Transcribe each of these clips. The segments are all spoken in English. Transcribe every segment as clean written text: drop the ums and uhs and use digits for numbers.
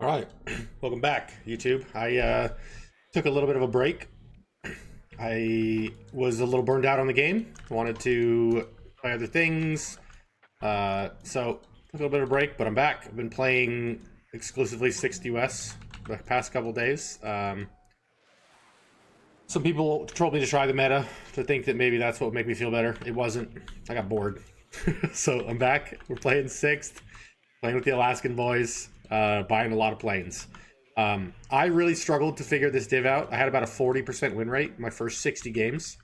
All right, welcome back, YouTube. I took a little bit of a break. I was a little burned out on the game. Wanted to play other things. So took a little bit of a break, but I'm back. I've been playing exclusively 6th US the past couple days. Some people told me to try the meta to think that maybe that's what would make me feel better. It wasn't. I got bored. So I'm back. We're playing 6th, playing with the Alaskan boys. Buying a lot of planes. I really struggled to figure this div out. I had about a 40% win rate in my first 60 games.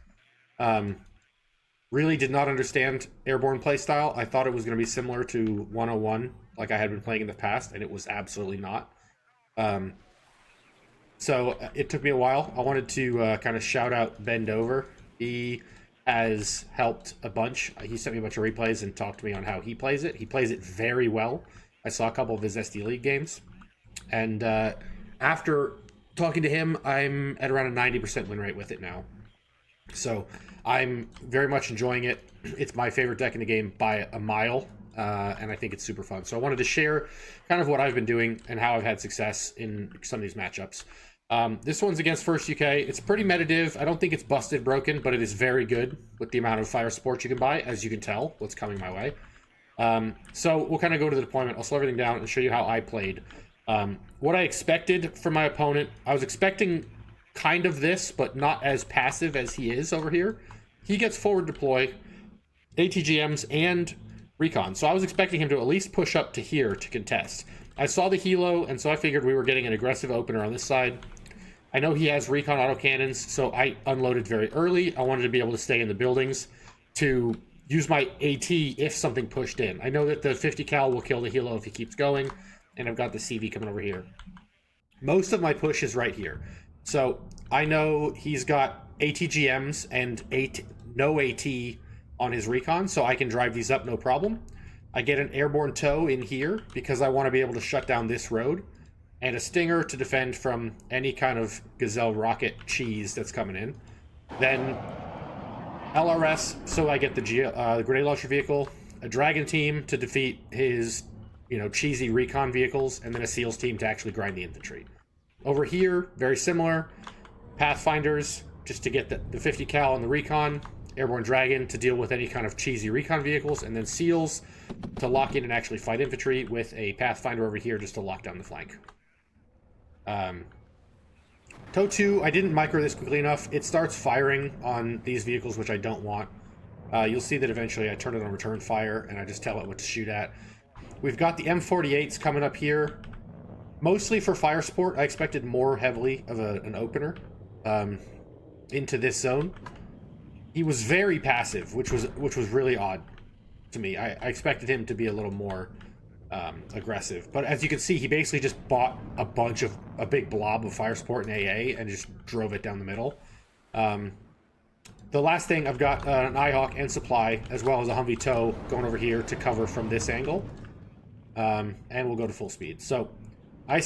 Really did not understand airborne playstyle. I thought it was going to be similar to 101, like I had been playing in the past, and it was absolutely not. So it took me a while. I wanted to kind of shout out Ben Dover. He has helped a bunch. He sent me a bunch of replays and talked to me on how he plays it. He plays it very well. I saw a couple of his SD League games, and after talking to him, I'm at around a 90% win rate with it now. So I'm very much enjoying it. It's my favorite deck in the game by a mile, and I think it's super fun. So I wanted to share kind of what I've been doing and how I've had success in some of these matchups. This one's against First UK. It's pretty meta div. I don't think it's busted broken, but it is very good with the amount of fire support you can buy, as you can tell what's coming my way. So we'll kind of go to the deployment. I'll slow everything down and show you how I played. What I expected from my opponent, I was expecting kind of this, but not as passive as he is over here. He gets forward deploy, ATGMs, and recon. So I was expecting him to at least push up to here to contest. I saw the helo, and so I figured we were getting an aggressive opener on this side. I know he has recon autocannons, so I unloaded very early. I wanted to be able to stay in the buildings to use my AT if something pushed in. I know that the 50 cal will kill the helo if he keeps going, and I've got the CV coming over here. Most of my push is right here. So I know he's got ATGMs and no AT on his recon, so I can drive these up no problem. I get an airborne tow in here because I want to be able to shut down this road, and a stinger to defend from any kind of gazelle rocket cheese that's coming in. Then LRS, so I get the grenade launcher vehicle, a dragon team to defeat his, cheesy recon vehicles, and then a SEALs team to actually grind the infantry. Over here, very similar, Pathfinders just to get the 50 cal on the recon, airborne dragon to deal with any kind of cheesy recon vehicles, and then SEALs to lock in and actually fight infantry with a Pathfinder over here just to lock down the flank. Tow 2, I didn't micro this quickly enough. It starts firing on these vehicles, which I don't want. You'll see that eventually I turn it on return fire, and I just tell it what to shoot at. We've got the M48s coming up here. Mostly for fire support. I expected more heavily of an opener into this zone. He was very passive, which was really odd to me. I expected him to be a little more aggressive, but as you can see, he basically just bought a big blob of fire support in AA and just drove it down the middle. The last thing, I've got an IHawk and supply, as well as a Humvee tow going over here to cover from this angle, and we'll go to full speed. So I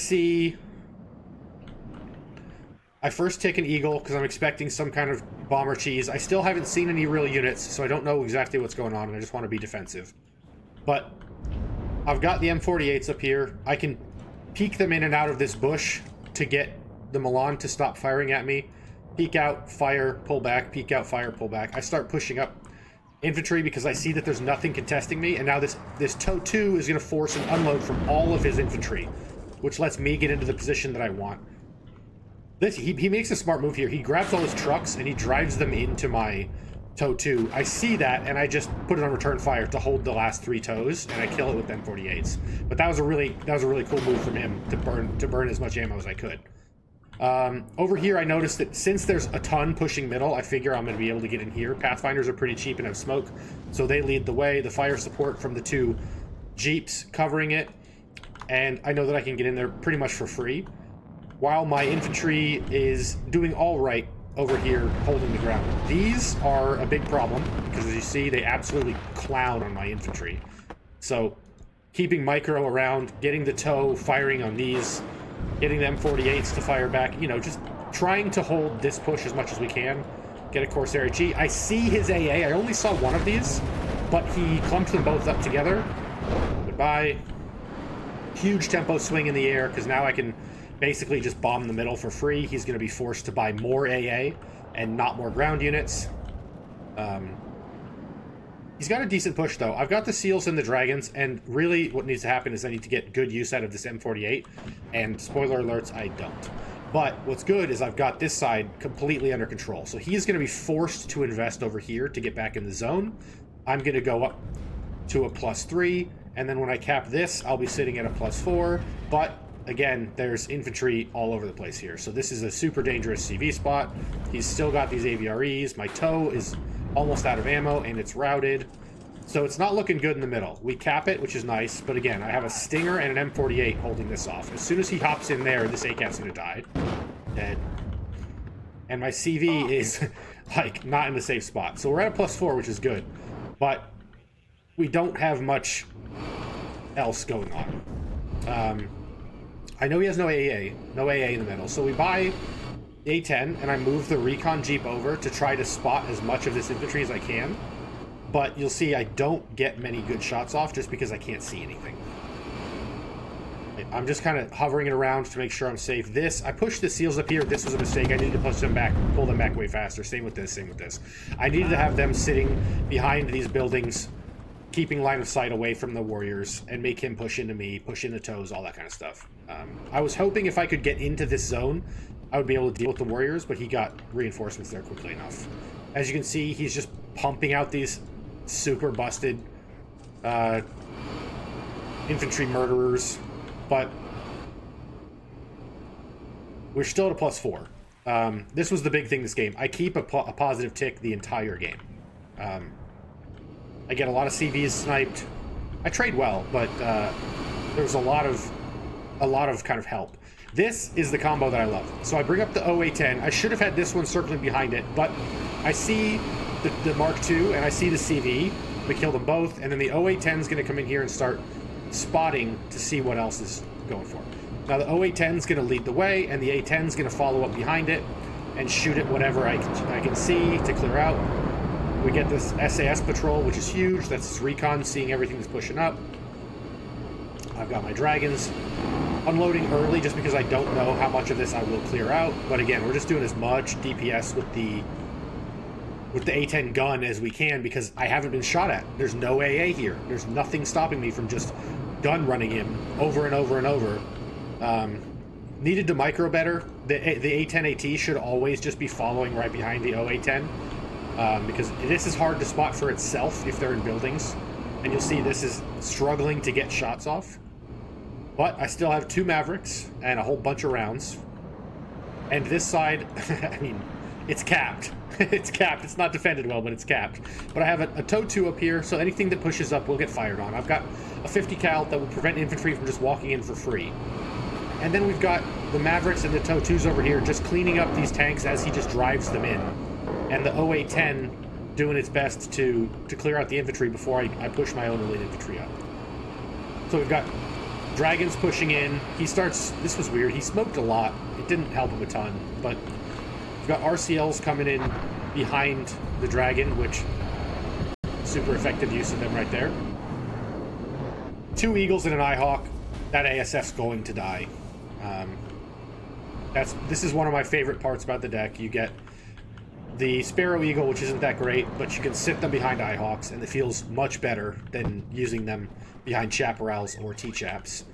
first take an Eagle because I'm expecting some kind of bomber cheese. I still haven't seen any real units, so I don't know exactly what's going on, and I just want to be defensive. But I've got the M48s up here. I can peek them in and out of this bush to get the Milan to stop firing at me. Peek out, fire, pull back, peek out, fire, pull back. I start pushing up infantry because I see that there's nothing contesting me, and now this tow 2 is going to force an unload from all of his infantry, which lets me get into the position that I want. He makes a smart move here. He grabs all his trucks and he drives them into my tow 2. I see that, and I just put it on return fire to hold the last 3 tows, and I kill it with M48s. But that was a really cool move from him to burn as much ammo as I could. Over here, I noticed that since there's a ton pushing middle, I figure I'm going to be able to get in here. Pathfinders are pretty cheap and have smoke, so they lead the way. The fire support from the 2 Jeeps covering it, and I know that I can get in there pretty much for free, while my infantry is doing all right over here holding the ground. These are a big problem because, as you see, they absolutely clown on my infantry. So keeping micro around, getting the tow, firing on these, getting the M48s to fire back, just trying to hold this push as much as we can. Get a Corsair HE. I see his AA. I only saw one of these, but he clumps them both up together. Goodbye. huge tempo swing in the air, because now I can basically just bomb the middle for free. He's going to be forced to buy more AA and not more ground units. He's got a decent push, though. I've got the Seals and the Dragons, and really what needs to happen is I need to get good use out of this M48, and spoiler alerts, I don't. But what's good is I've got this side completely under control. So he's going to be forced to invest over here to get back in the zone. I'm going to go up to a +3, and then when I cap this, I'll be sitting at a +4. But again, there's infantry all over the place here. So this is a super dangerous CV spot. He's still got these AVREs. My TOW is almost out of ammo, and it's routed. So it's not looking good in the middle. We cap it, which is nice, but again, I have a Stinger and an M48 holding this off. As soon as he hops in there, this ACAT's gonna die. Dead. And my CV is, like, not in the safe spot. So we're at a +4, which is good. But we don't have much else going on. I know he has no AA. No AA in the middle. So we buy A10, and I move the recon Jeep over to try to spot as much of this infantry as I can. But you'll see I don't get many good shots off just because I can't see anything. I'm just kind of hovering it around to make sure I'm safe. This, I pushed the Seals up here. This was a mistake. I needed to push them back, pull them back way faster. Same with this, same with this. I needed to have them sitting behind these buildings, keeping line of sight away from the warriors, and make him push into me, push into toes, all that kind of stuff. I was hoping if I could get into this zone, I would be able to deal with the warriors, but he got reinforcements there quickly enough. As you can see, he's just pumping out these super busted infantry murderers, but we're still at a +4. This was the big thing this game. I keep a positive tick the entire game. I get a lot of CVs sniped. I trade well, but there was a lot of kind of help. This is the combo that I love. So I bring up the OA-10. I should have had this one circling behind it, but I see the Mark II and I see the CV. We kill them both, and then the OA-10 is going to come in here and start spotting to see what else is going for. Now the OA-10 is going to lead the way, and the A-10 is going to follow up behind it and shoot at whatever I can see to clear out. We get this SAS patrol, which is huge. That's his recon, seeing everything that's pushing up. I've got my Dragons unloading early just because I don't know how much of this I will clear out. But again, we're just doing as much DPS with the A-10 gun as we can because I haven't been shot at. There's no AA here. There's nothing stopping me from just gun running him over and over and over. Needed to micro better. The A-10 AT should always just be following right behind the OA-10 because this is hard to spot for itself if they're in buildings. And you'll see this is struggling to get shots off. But I still have 2 Mavericks and a whole bunch of rounds. And this side, I mean, it's capped. It's capped. It's not defended well, but it's capped. But I have a TOW 2 up here, so anything that pushes up will get fired on. I've got a 50 cal that will prevent infantry from just walking in for free. And then we've got the Mavericks and the TOW 2s over here just cleaning up these tanks as he just drives them in. And the OA-10 doing its best to clear out the infantry before I push my own elite infantry up. So we've got Dragons pushing in. He starts... This was weird. He smoked a lot. It didn't help him a ton, but... We've got RCLs coming in behind the Dragon, which super effective use of them right there. 2 Eagles and an Eyehawk. That ASF's going to die. This is one of my favorite parts about the deck. You get the Sparrow Eagle, which isn't that great, but you can sit them behind Eyehawks, and it feels much better than using them behind Chaparrals or T-Chaps.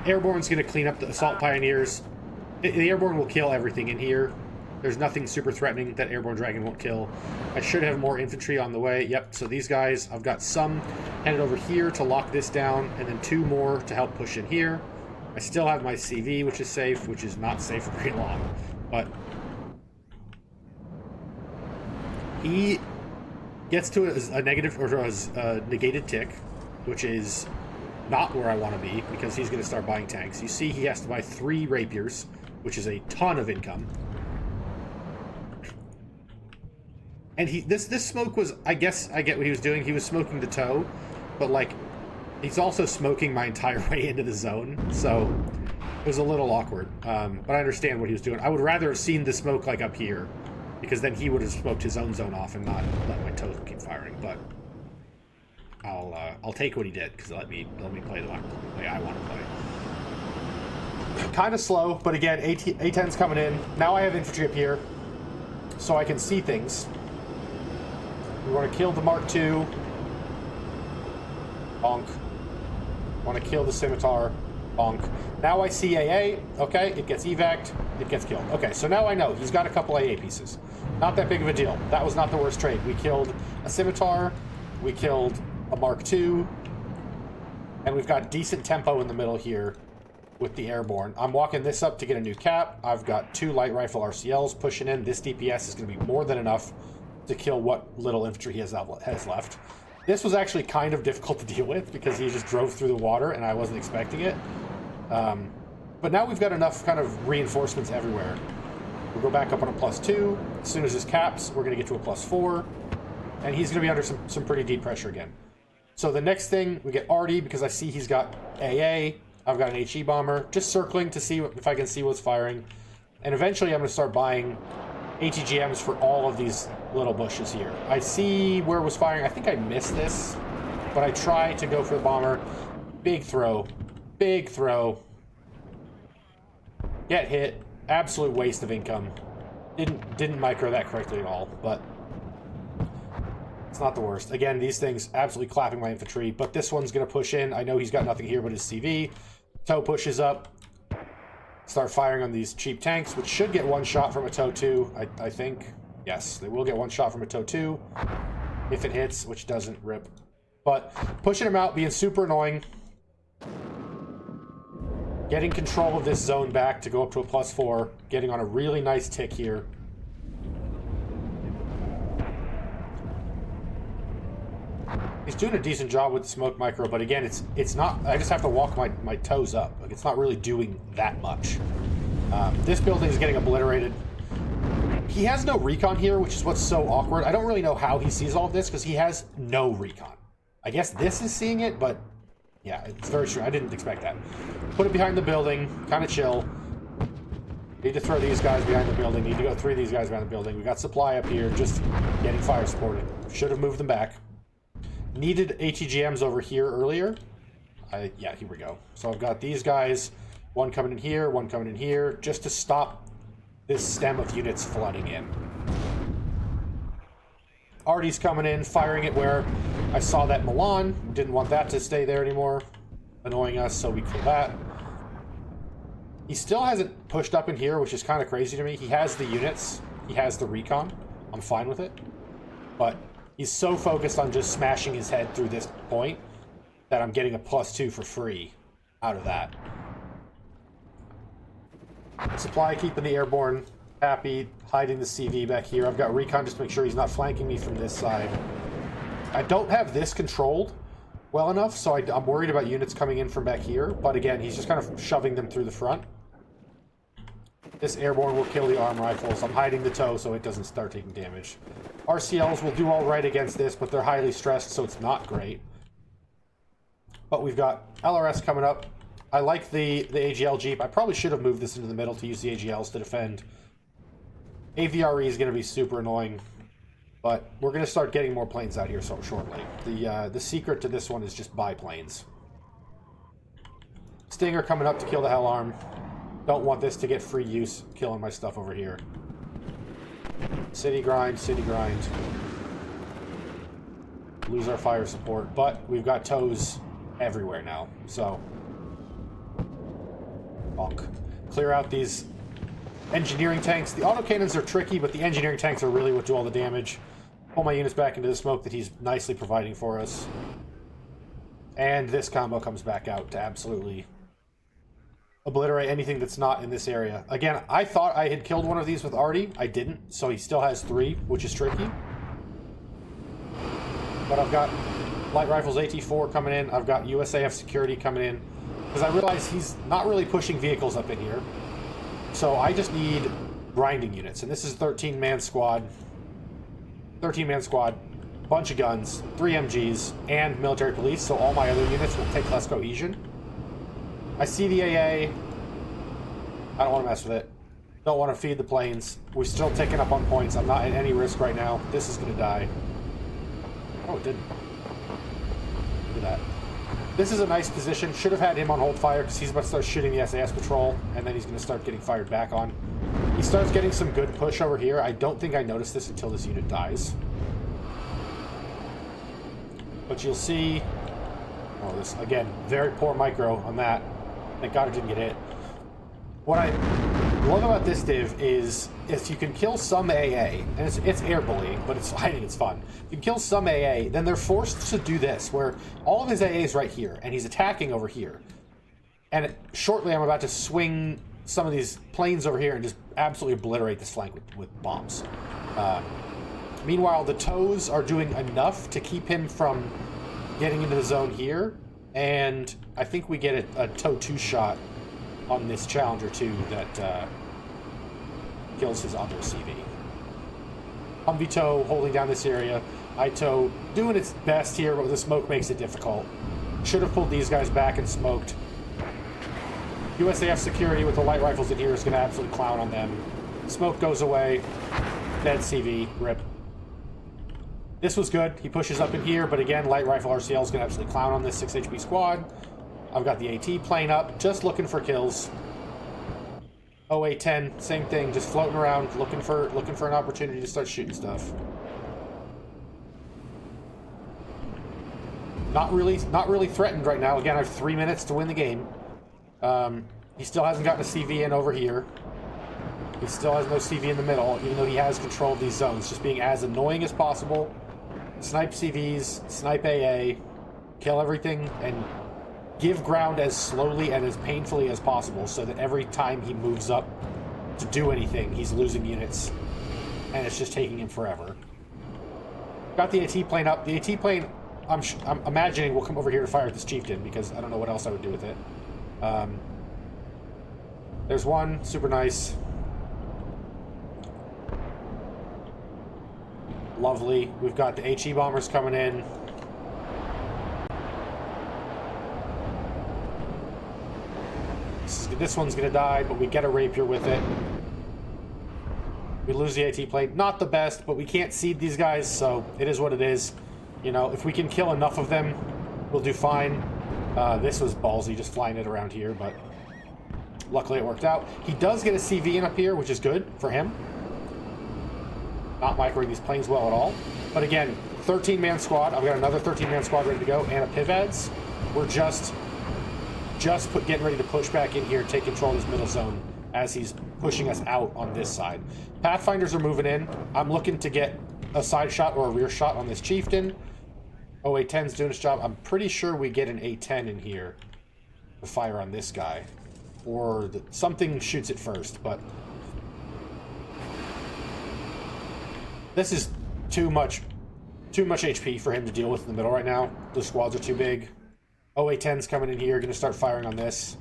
Airborne's going to clean up the Assault Pioneers. The Airborne will kill everything in here. There's nothing super threatening that Airborne Dragon won't kill. I should have more infantry on the way. Yep, so these guys, I've got some headed over here to lock this down, and then 2 more to help push in here. I still have my CV, which is safe, which is not safe for very long. But he gets to a negative, or a negated tick, which is not where I want to be, because he's going to start buying tanks. You see he has to buy 3 Rapiers, which is a ton of income. And this smoke was, I guess I get what he was doing. He was smoking the TOW, but like, he's also smoking my entire way into the zone, so it was a little awkward. But I understand what he was doing. I would rather have seen the smoke like up here, because then he would have smoked his own zone off and not let my TOWs keep firing. But I'll take what he did because let me play the way I want to play. kind of slow, but again, A-10's coming in. Now I have infantry up here, so I can see things. We want to kill the Mark II. Bonk. Want to kill the Scimitar. Bonk. Now I see AA. Okay, it gets evac'd. It gets killed. Okay, so now I know he's got a couple AA pieces. Not that big of a deal. That was not the worst trade. We killed a Scimitar. We killed a Mark II. And we've got decent tempo in the middle here with the airborne. I'm walking this up to get a new cap. I've got 2 light rifle RCLs pushing in. This DPS is going to be more than enough to kill what little infantry he has left. This was actually kind of difficult to deal with because he just drove through the water and I wasn't expecting it. But now we've got enough kind of reinforcements everywhere. We'll go back up on a +2. As soon as this caps, we're going to get to a +4. And he's going to be under some pretty deep pressure again. So the next thing, we get Artie because I see he's got AA. I've got an HE bomber. Just circling to see if I can see what's firing. And eventually I'm going to start buying ATGMs for all of these little bushes here. I see where it was firing. I think I missed this, but I try to go for the bomber. Big throw. Big throw. Get hit. Absolute waste of income. Didn't micro that correctly at all, but it's not the worst. Again, these things absolutely clapping my infantry, but this one's going to push in. I know he's got nothing here but his CV. TOW pushes up. Start firing on these cheap tanks, which should get one shot from a TOW 2, I think. Yes, they will get one shot from a TOW 2 if it hits, which doesn't rip. But pushing him out, being super annoying. Getting control of this zone back to go up to a +4. Getting on a really nice tick here. He's doing a decent job with the smoke micro, but again, it's not. I just have to walk my toes up. Like, it's not really doing that much. This building is getting obliterated. He has no recon here, which is what's so awkward. I don't really know how he sees all of this because he has no recon. I guess this is seeing it, but yeah, it's very true. I didn't expect that. Put it behind the building, kind of chill. Need to throw these guys behind the building. Need to go 3 of these guys behind the building. We got supply up here, just getting fire supported. Should have moved them back. Needed ATGMs over here earlier. Yeah, here we go. So I've got these guys, one coming in here, one coming in here, just to stop this stem of units flooding in. Artie's coming in, firing it where I saw that Milan. Didn't want that to stay there anymore, annoying us, so we kill that. He still hasn't pushed up in here, which is kind of crazy to me. He has the units. He has the recon. I'm fine with it. But he's so focused on just smashing his head through this point that I'm getting a +2 for free out of that. Supply keeping the airborne happy, hiding the CV back here. I've got recon just to make sure he's not flanking me from this side. I don't have this controlled well enough, so I'm worried about units coming in from back here. But again, he's just kind of shoving them through the front. This airborne will kill the arm rifles. I'm hiding the TOW so it doesn't start taking damage. RCLs will do all right against this, but they're highly stressed, so it's not great. But we've got LRS coming up. I like the AGL Jeep. I probably should have moved this into the middle to use the AGLs to defend. AVRE is going to be super annoying, but we're going to start getting more planes out here so shortly. The secret to this one is just buy planes. Stinger coming up to kill the Hell Arm. Don't want this to get free use, killing my stuff over here. City grind, city grind. Lose our fire support, but we've got TOWs everywhere now, so bonk. Clear out these engineering tanks. The autocannons are tricky, but the engineering tanks are really what do all the damage. Pull my units back into the smoke that he's nicely providing for us. And this combo comes back out to absolutely obliterate anything that's not in this area. Again, I thought I had killed one of these with Artie. I didn't, so he still has 3, which is tricky. But I've got light rifles AT4 coming in. I've got USAF security coming in. Because I realize he's not really pushing vehicles up in here. So I just need grinding units. And this is a 13-man squad. 13-man squad. Bunch of guns. 3 MGs. And military police. So all my other units will take less cohesion. I see the AA. I don't want to mess with it. Don't want to feed the planes. We're still taking up on points. I'm not at any risk right now. This is going to die. Oh, it didn't. Look at that. This is a nice position. Should have had him on hold fire because he's about to start shooting the SAS patrol, and then he's going to start getting fired back on. He starts getting some good push over here. I don't think I noticed this until this unit dies. But you'll see... Oh, this, again, very poor micro on that. Thank God it didn't get hit. What I love about this div is if you can kill some AA, and it's air bullying, but I think it's fun. If you can kill some AA, then they're forced to do this, where all of his AA is right here, and he's attacking over here. And shortly I'm about to swing some of these planes over here and just absolutely obliterate this flank with bombs. Meanwhile, the toes are doing enough to keep him from getting into the zone here, and I think we get a toe 2 shot on this Challenger 2 that kills his other CV. Humvee tow holding down this area. ITOW doing its best here, but the smoke makes it difficult. Should have pulled these guys back and smoked. USAF security with the light rifles in here is going to absolutely clown on them. Smoke goes away. Dead CV. Rip. This was good. He pushes up in here, but again, light rifle RCL is going to absolutely clown on this 6 HP squad. I've got the AT plane up, just looking for kills. 0810, same thing, just floating around, looking for an opportunity to start shooting stuff. Not really threatened right now. Again, I have 3 minutes to win the game. He still hasn't gotten a CV in over here. He still has no CV in the middle, even though he has control of these zones. Just being as annoying as possible. Snipe CVs, snipe AA, kill everything, and give ground as slowly and as painfully as possible so that every time he moves up to do anything, he's losing units, and it's just taking him forever. Got the AT plane up. The AT plane, I'm imagining, will come over here to fire at this chieftain because I don't know what else I would do with it. There's one, super nice. Lovely. We've got the HE bombers coming in. This one's going to die, but we get a rapier with it. We lose the AT plane. Not the best, but we can't seed these guys, so it is what it is. You know, if we can kill enough of them, we'll do fine. This was ballsy, just flying it around here, but luckily it worked out. He does get a CV in up here, which is good for him. Not microing these planes well at all. But again, 13-man squad. I've got another 13-man squad ready to go, and a PIVADS. We're just getting ready to push back in here and take control of this middle zone as he's pushing us out on this side. Pathfinders are moving in. I'm looking to get a side shot or a rear shot on this chieftain. 0810's doing his job. I'm pretty sure we get an A10 in here to fire on this guy. Or something shoots it first, but this is too much HP for him to deal with in the middle right now. The squads are too big. 0810's coming in here, going to start firing on this.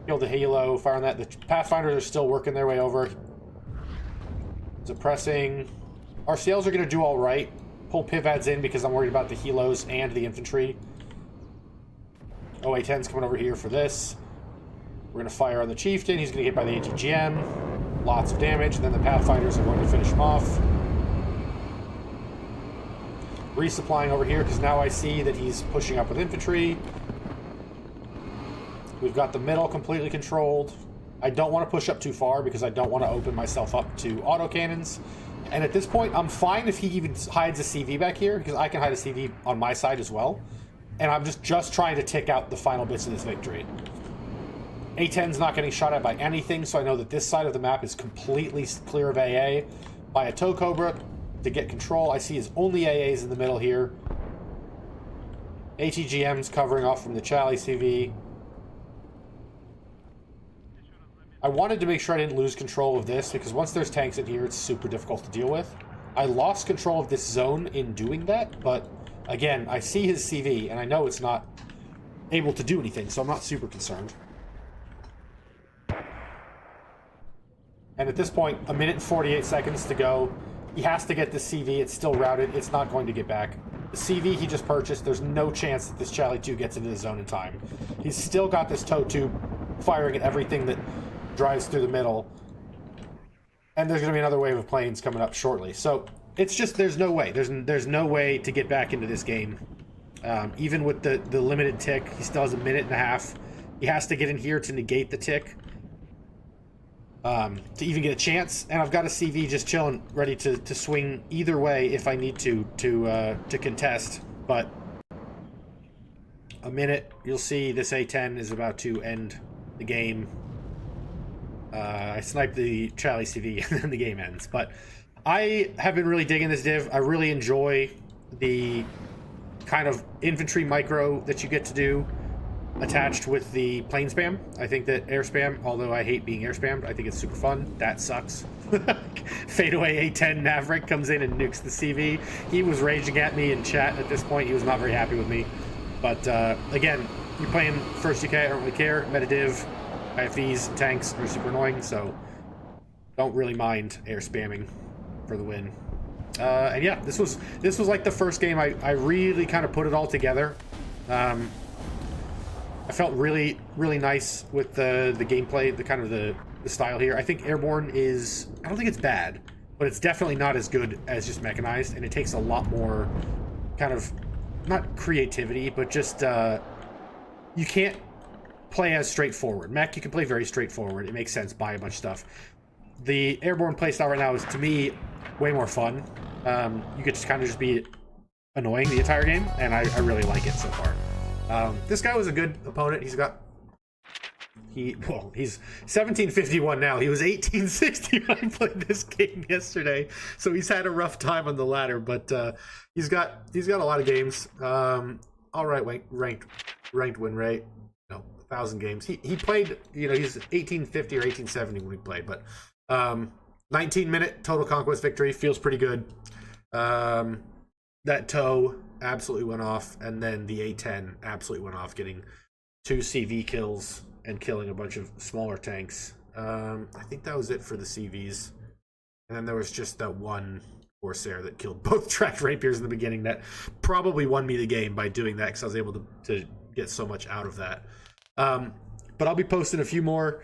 Kill the helo, fire on that. The Pathfinders are still working their way over. Suppressing. RCLs are going to do all right. Pull PIVADs in because I'm worried about the helos and the infantry. 0810's coming over here for this. We're going to fire on the chieftain. He's going to get hit by the ATGM. Lots of damage. And then the Pathfinders are going to finish him off. Resupplying over here because now I see that he's pushing up with infantry. We've got the middle completely controlled. I don't want to push up too far because I don't want to open myself up to autocannons. And at this point, I'm fine if he even hides a CV back here because I can hide a CV on my side as well. And I'm just trying to tick out the final bits of this victory. A10's not getting shot at by anything, so I know that this side of the map is completely clear of AA. By a tow cobra to get control. I see his only AAs in the middle here. ATGM's covering off from the Charlie CV. I wanted to make sure I didn't lose control of this because once there's tanks in here, it's super difficult to deal with. I lost control of this zone in doing that, but again, I see his CV and I know it's not able to do anything, so I'm not super concerned. And at this point, 1 minute and 48 seconds to go. He has to get the CV. It's still routed. It's not going to get back. The CV he just purchased, there's no chance that this Charlie 2 gets into the zone in time. He's still got this tow tube firing at everything that drives through the middle. And there's going to be another wave of planes coming up shortly. So it's just, there's no way. There's no way to get back into this game Even with the limited tick, he still has a minute and a half. He has to get in here to negate the tick to even get a chance. And I've got a CV just chilling, ready to swing either way if I need to contest. But a minute, you'll see this A10 is about to end the game. I sniped the Charlie CV and then the game ends. But I have been really digging this div. I really enjoy the kind of infantry micro that you get to do attached with the plane spam. I think that air spam, although I hate being air spammed, I think it's super fun. That sucks. Fadeaway A10 Maverick comes in and nukes the CV. He was raging at me in chat at this point. He was not very happy with me. But again, you're playing first UK, I don't really care. Meta div, IFVs, tanks are super annoying, so don't really mind air spamming for the win. And yeah, this was like the first game I really kind of put it all together. I felt really nice with the gameplay, the kind of the style here. I think Airborne is, I don't think it's bad, but it's definitely not as good as just mechanized, and it takes a lot more kind of, not creativity, but just you can't play as straightforward. Mech, you can play very straightforward. It makes sense, buy a bunch of stuff. The Airborne playstyle right now is, to me, way more fun. You get to kind of just be annoying the entire game, and I really like it so far. This guy was a good opponent. He's 1751 now. He was 1860 when I played this game yesterday, so he's had a rough time on the ladder, but he's got a lot of games. All right, ranked win rate. No, 1,000 games. He played, you know, he's 1850 or 1870 when he played, but 19-minute total conquest victory feels pretty good. That toe absolutely went off, and then the A10 absolutely went off, getting 2 CV kills and killing a bunch of smaller tanks. I think that was it for the CVs. And then there was just that one Corsair that killed both tracked rapiers in the beginning that probably won me the game by doing that, because I was able to get so much out of that. But I'll be posting a few more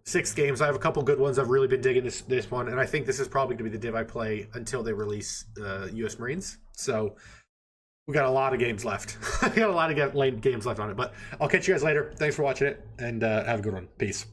6 games. I have a couple good ones. I've really been digging this one, and I think this is probably going to be the div I play until they release U.S. Marines. So we got a lot of games left. We got a lot of games left on it, but I'll catch you guys later. Thanks for watching it, and have a good one. Peace.